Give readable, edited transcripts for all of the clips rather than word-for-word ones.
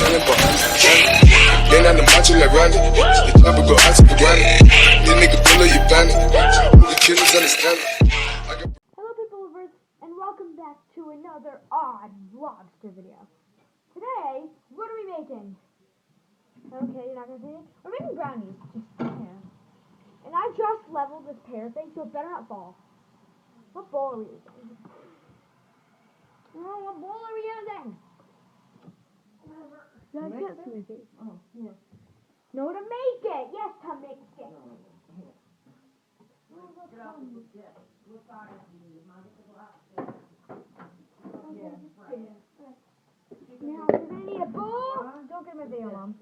selling, but I'm just killing. Then on the macho like Randy. The club will go out to the granny. This nigga bullet, you bandit. The killers understand it. Hello people of Earth, and welcome back to another odd lobster video. Today, what are we making? Okay, you're not gonna say it? We're making brownies. And I just leveled this pear thing, so it better not fall. What bowl are we using? Oh, what bowl are we using? I can't see my face. Oh, yeah. No, to make it! Yes, to make it! Now, we're going to need a bowl. Don't get my video, Mom.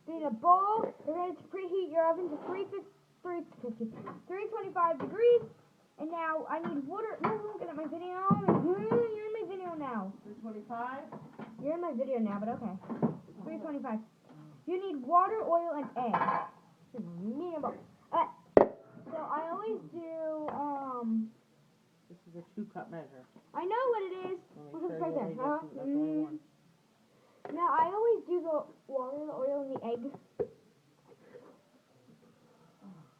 We need a bowl. We're going to preheat your oven to 325 degrees. And now, I need water. No, don't get at my video. You're in my video now. 325? You're in my video now, but okay. 325. You need water, oil, and eggs. Medium. So I always do, This is a 2-cup measure. I know what it is. Look at it right there. Now I always do the water, the oil, and the egg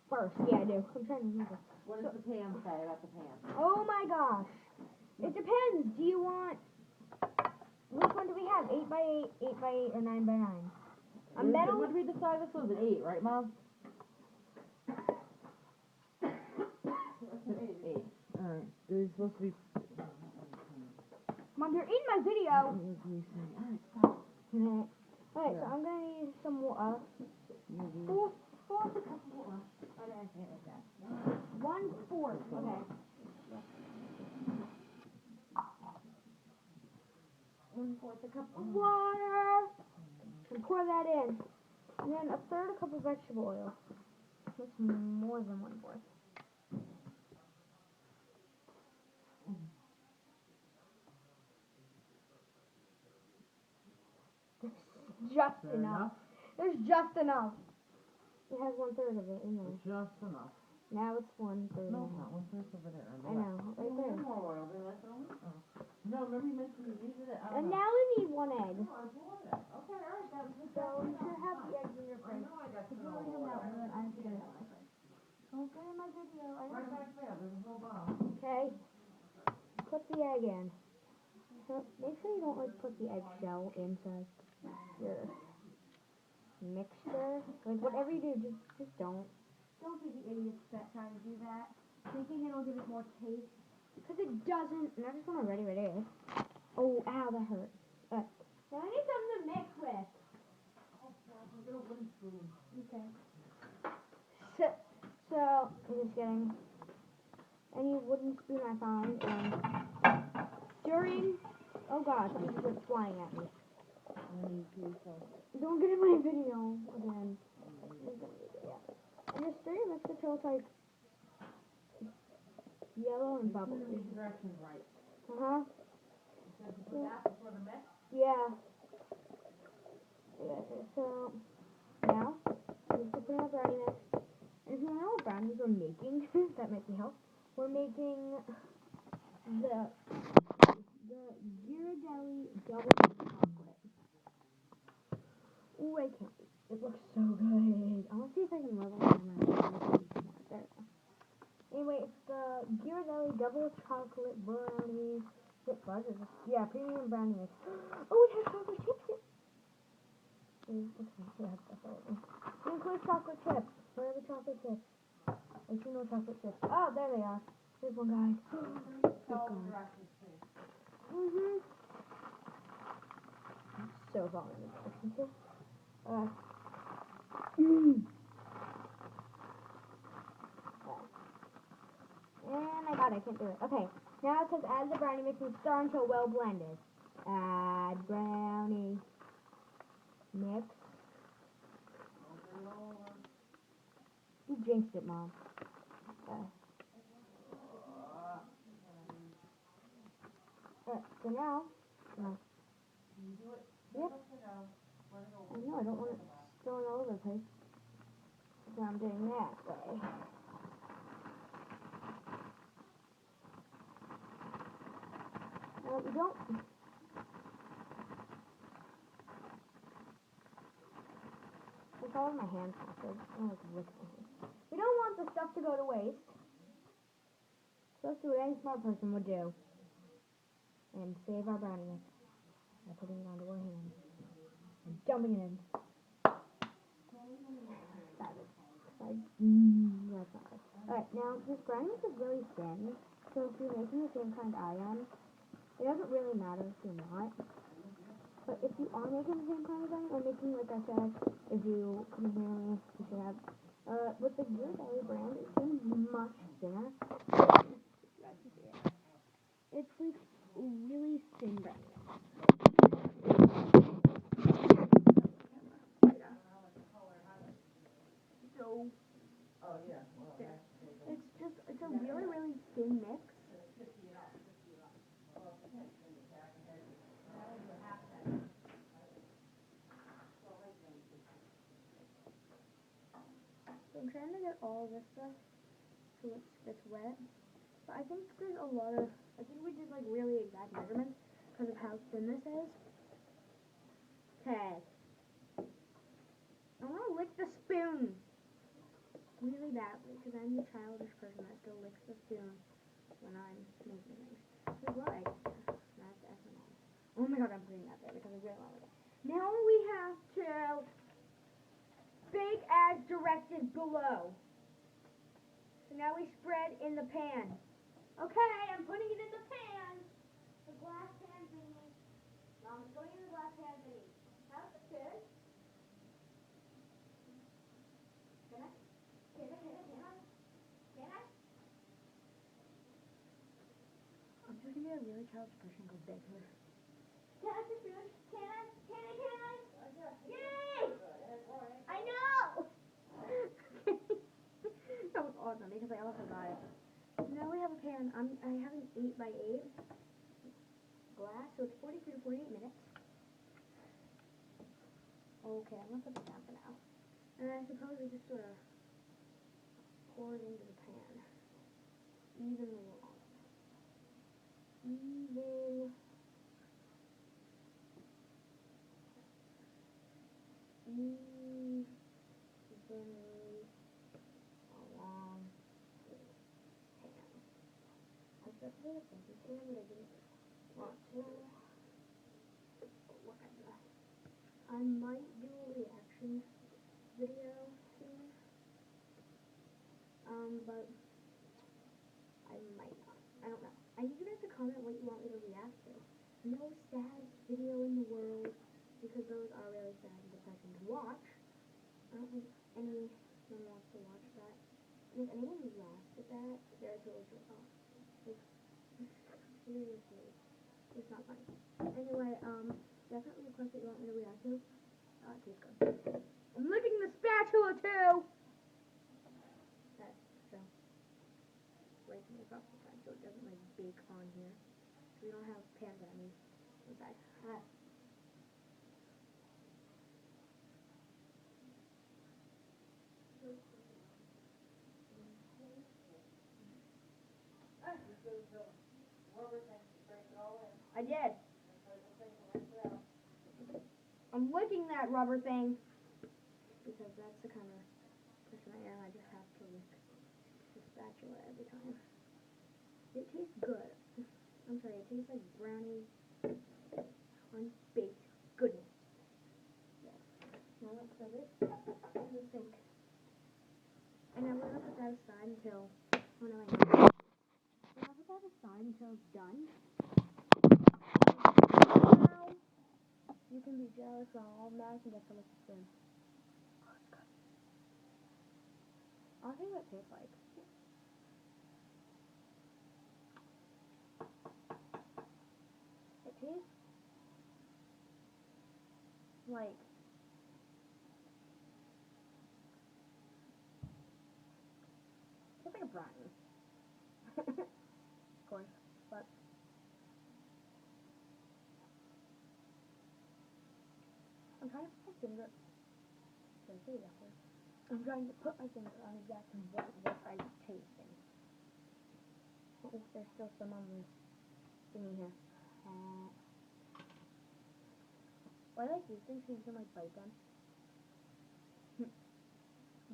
first. Yeah, I do. I'm trying to remember. What does the pan say about the pan? Oh my gosh. It depends. Do you want, which one do we have? 8x8, 8x8, or 9x9? A metal? What did we decide this was? An 8, right, Mom? 8. Alright. They're supposed to be... Mom, you're in my video. Alright, stop. Alright, so I'm gonna need some water. 4 cups of water. Okay, I can't like that. 1/4. Okay. 1/4 a cup of water. And pour that in. And then 1/3 cup of vegetable oil. That's more than 1/4. Just enough. There's just enough. It has 1/3 of it in there. Just enough. Now it's 1/3. No, not 1/3 over there. I know, right there. More oil. No, remember you mentioned you needed it? And now we need 1 egg. No, I bought it. Okay, alright. So you should have the eggs in your fridge. I got If you leave them out, then I'm just gonna don't get in my video. right back there. There's a whole bottle. Okay. Put the egg in. So make sure you don't put the eggshell inside your mixture. Like whatever you do, just don't. Don't be the idiots that try to do that. Thinking it'll give it more taste. Because it doesn't. And I just want to ready right here. Oh, ow, that hurt. Now I need something to mix with. Okay. So I'm just getting any wooden spoon I find, and during, oh gosh, something just flying at me. Don't get in my video again. And just stir your mix until it's like yellow and bubbly. Directions right. Uh-huh. Put that before the mix? Yeah. So now we put in our brownie mix. And if you know what brownies we're making, that might be help. We're making the Ghirardelli double chocolate. Ooh, I can't. It looks so good. I want to see if I can level it. There we go. Anyway, it's the Ghirardelli double chocolate brownie. Yeah, premium brownie mix. Oh, it has chocolate chips in it. It includes chocolate chips. Where are the chocolate chips? I see no chocolate chips. Oh, there they are. There's one, guys. So following the directions here. And I got it. I can't do it. Okay. Now it says add the brownie mix and stir until well blended. Add brownie mix. You jinxed it, Mom. So now, yep. I know, I don't want it spilling all over the place. So I'm doing that way. Well, you don't. all my hands after. I like lick my hands. We don't want the stuff to go to waste. So let's do what any smart person would do. And save our brownie mix by putting it onto our hands and dumping it in. That's not good. Alright, now this brownie mix is really thin, so if you're making the same kind I am, it doesn't really matter if you're not. But if you are making the same kind as I am, or making, like I said, if you come here, you should have, with the Gear Valley brand, it seems much thinner. It's like really thin brownie mix. So, Oh, yeah. Well, it's a really, really thin mix. So I'm trying to get all this stuff so it's wet. But I think there's a lot of, I think we did like really exact measurements because of how thin this is. Okay. I want to lick the spoon really badly because I'm the childish person that still licks the spoon when I'm making things. There's a lot of eggs here. And I have to F them all. Oh my god, I'm putting that there because I really want it. Now we have to bake as directed below. So now we spread in the pan. Okay, I'm putting it in the pan. The glass pan thingy. No, I'm going in the glass pan thingy. How's it good? Can I? Can I? I'm just gonna be a really childish person and go beg her. Can I just do it? Can I? Yay! I know! That was awesome because I also got it. Now we have a pan. I have an 8x8 glass, so it's 42 to 48 minutes. Okay, I'm gonna put this down for now. And I suppose we just sort of pour it into the pan. Evenly along. Evenly along the pan. I just put a fancy pan, but I didn't want to. Whatever. I might do a reaction video soon. But I might not. I don't know. I need you guys to comment what you want me to react to. No saddest video in the world, because those are really sad and depressing to watch. I don't think anyone wants to watch that. And if anyone laughs at that, they're totally off. Like, seriously. It's not funny. Anyway, definitely a question that you want me to react to. It tastes good. I'm licking the spatula too! That, so, breaking it across the side so it doesn't like bake on here. So we don't have pan brownies inside. I did. I'm licking that rubber thing because that's the kind of person I am. I just have to lick the spatula every time. It tastes good. I'm sorry, it tastes like brownie unbaked goodness. Yes. Now let's put it in the sink. And I'm gonna put that aside until I'll put that aside until it's done. Now you can be jealous while Matt can get to lick the spoon. Oh, it's good. I'll see what it tastes like. It tastes like a brownie. Of course, but I'm trying to put my finger. I'm trying to put my finger on exactly what I'm tasting. Oh, there's still some on this thingy here. Well, I like these things so you can like bite them.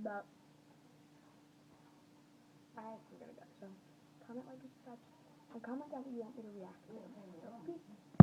But I'm gonna go. So comment, like, and subscribe, and comment down what you want me to react to. So, peace.